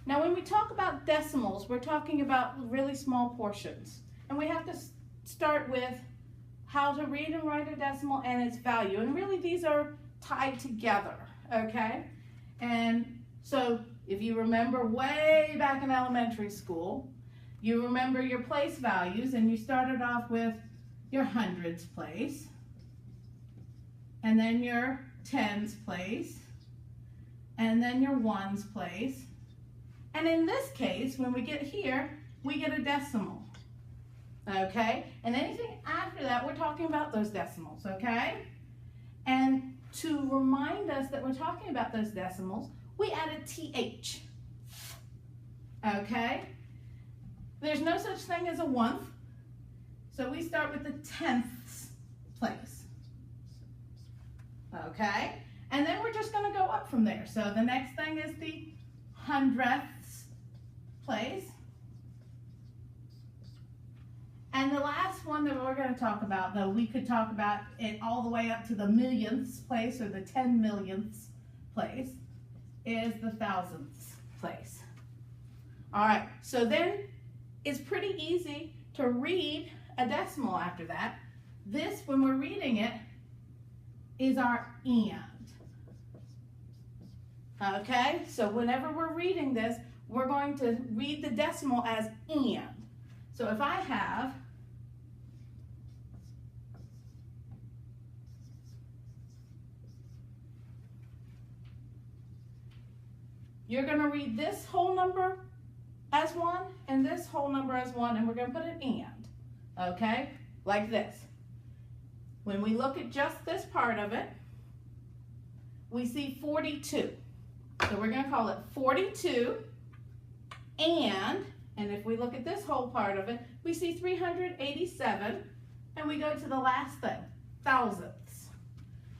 Now when we talk about decimals, we're talking about really small portions. And we have to start with how to read and write a decimal and its value. And really these are tied together, okay? And so if you remember way back in elementary school, you remember your place values, and you started off with your hundredths place, and then your tens place, and then your ones place. And in this case, when we get here, we get a decimal, okay? And anything after that, we're talking about those decimals, okay? And to remind us that we're talking about those decimals, we added TH, okay? There's no such thing as a one, so we start with the tenths place, okay? And then we're just going to go up from there. So the next thing is the hundredths place. And the last one that we're going to talk about, though we could talk about it all the way up to the millionths place or the 10 millionths place, is the thousandths place. All right, so then it's pretty easy to read a decimal after that. This, when we're reading it, is our and. Okay, so whenever we're reading this, we're going to read the decimal as and. So if I have you're going to read this whole number as 1 and this whole number as 1, and we're going to put an and, okay, like this. When we look at just this part of it, we see 42. So we're going to call it 42 and if we look at this whole part of it, we see 387, and we go to the last thing, thousandths.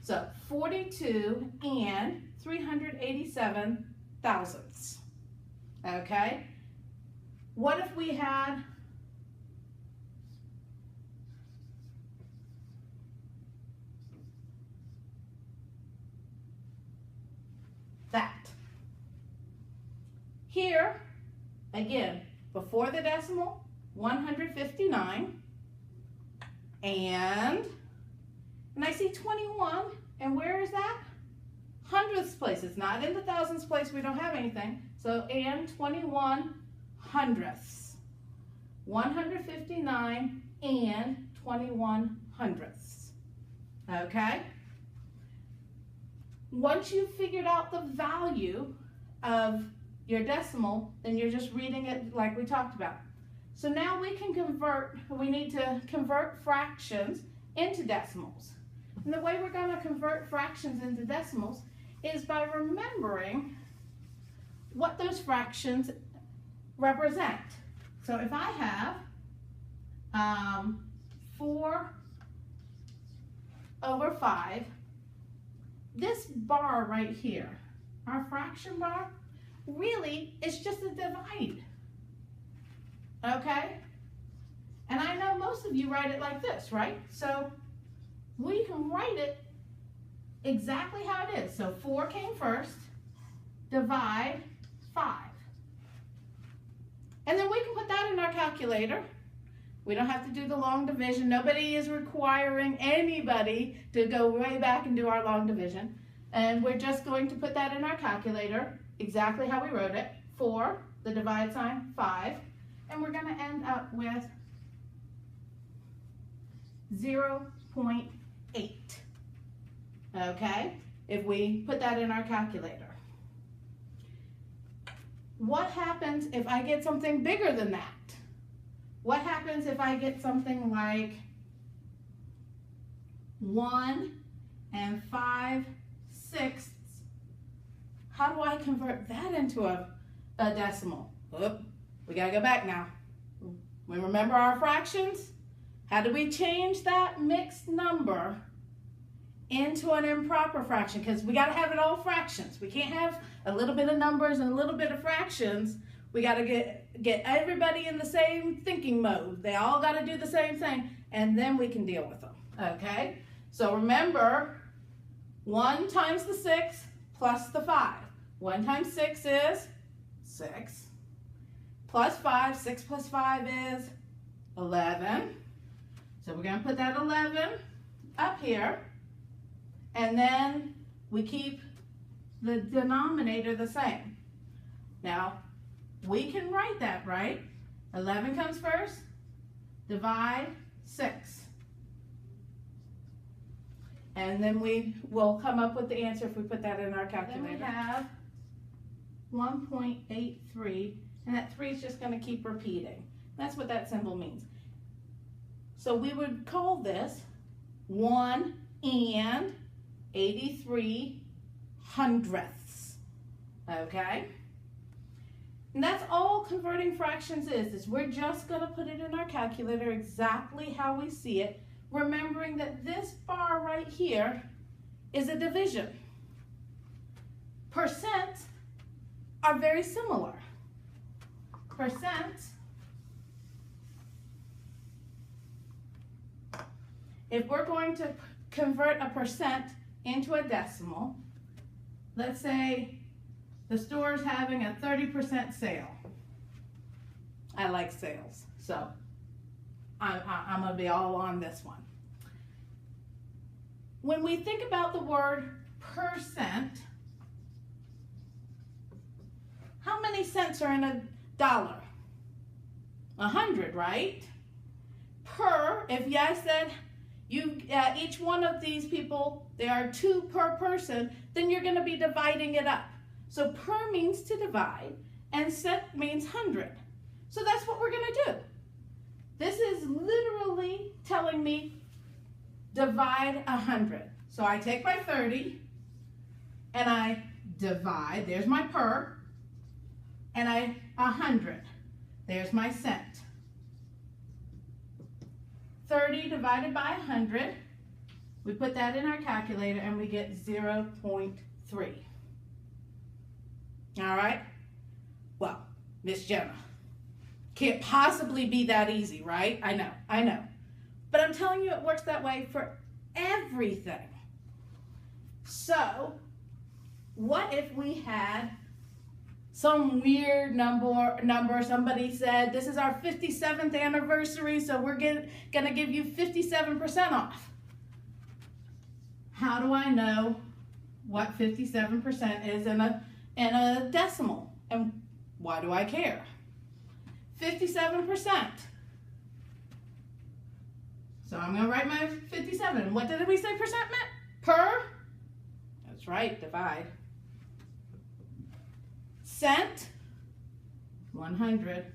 So 42 and 387 thousandths, okay? What if we had that? Here, again, before the decimal, 159, and I see 21, and where is that? Hundredths place. It's not in the thousandths place. We don't have anything. So, and 21 hundredths. 159 and 21 hundredths. Okay? Once you've figured out the value of your decimal, then you're just reading it like we talked about. So now we need to convert fractions into decimals. And the way we're going to convert fractions into decimals is by remembering what those fractions represent. So if I have 4 over 5, this bar right here, our fraction bar, really is just a divide, okay? And I know most of you write it like this, right? So we can write it exactly how it is. So 4 came first, divide 5. And then we can put that in our calculator. We don't have to do the long division. Nobody is requiring anybody to go way back and do our long division. And we're just going to put that in our calculator, exactly how we wrote it. 4, the divide sign, 5. And we're going to end up with 0.8. Okay, if we put that in our calculator. What happens if I get something bigger than that? What happens if I get something like 1 5/6? How do I convert that into a decimal? Oop, we gotta go back now. We remember our fractions? How do we change that mixed number into an improper fraction? Because we got to have it all fractions. We can't have a little bit of numbers and a little bit of fractions. We got to get everybody in the same thinking mode. They all got to do the same thing, and then we can deal with them, okay? So remember, 1 times the 6 plus the 5. 1 times 6 is 6 plus 5. 6 plus 5 is 11. So we're going to put that 11 up here. And then we keep the denominator the same. Now, we can write that, right? 11 comes first. Divide 6. And then we will come up with the answer if we put that in our calculator. Then we have 1.83, and that 3 is just going to keep repeating. That's what that symbol means. So we would call this 1 and 83 hundredths. Okay? And that's all converting fractions is we're just going to put it in our calculator exactly how we see it, remembering that this bar right here is a division. Percent are very similar. Percent, if we're going to convert a percent into a decimal, let's say the store is having a 30% sale. I like sales, so I'm going to be all on this one. When we think about the word percent, how many cents are in a dollar? 100, right? Per, if I said each one of these people, there are 2 per person, then you're going to be dividing it up. So per means to divide, and cent means 100. So that's what we're going to do. This is literally telling me divide 100. So I take my 30 and I divide, there's my per, and 100, there's my cent. 30 divided by 100, we put that in our calculator and we get 0.3. All right? Well, Miss Jenna, can't possibly be that easy, right? I know. But I'm telling you it works that way for everything. So, what if we had some weird number, somebody said, this is our 57th anniversary, so we're gonna give you 57% off. How do I know what 57% is in a decimal? And why do I care? 57%. So I'm gonna write my 57. What did we say percent meant? Per? That's right, divide. Cent, 100,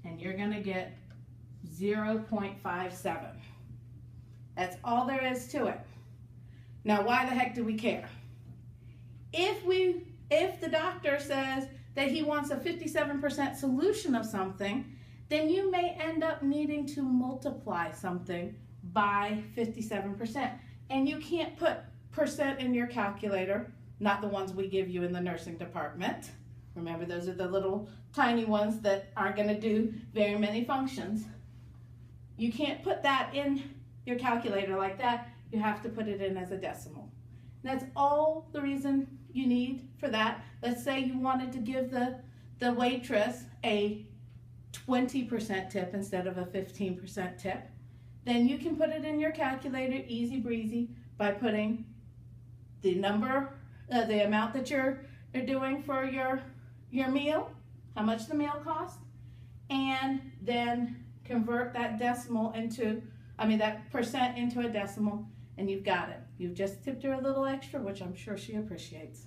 and you're going to get 0.57. That's all there is to it. Now, why the heck do we care? If the doctor says that he wants a 57% solution of something, then you may end up needing to multiply something by 57%. And you can't put percent in your calculator, not the ones we give you in the nursing department. Remember, those are the little tiny ones that aren't going to do very many functions. You can't put that in your calculator like that. You have to put it in as a decimal. And that's all the reason you need for that. Let's say you wanted to give the waitress a 20% tip instead of a 15% tip. Then you can put it in your calculator, easy breezy, by putting the number, the amount that you're doing for your meal, how much the meal costs, and then convert that decimal into, that percent into a decimal, and you've got it. You've just tipped her a little extra, which I'm sure she appreciates.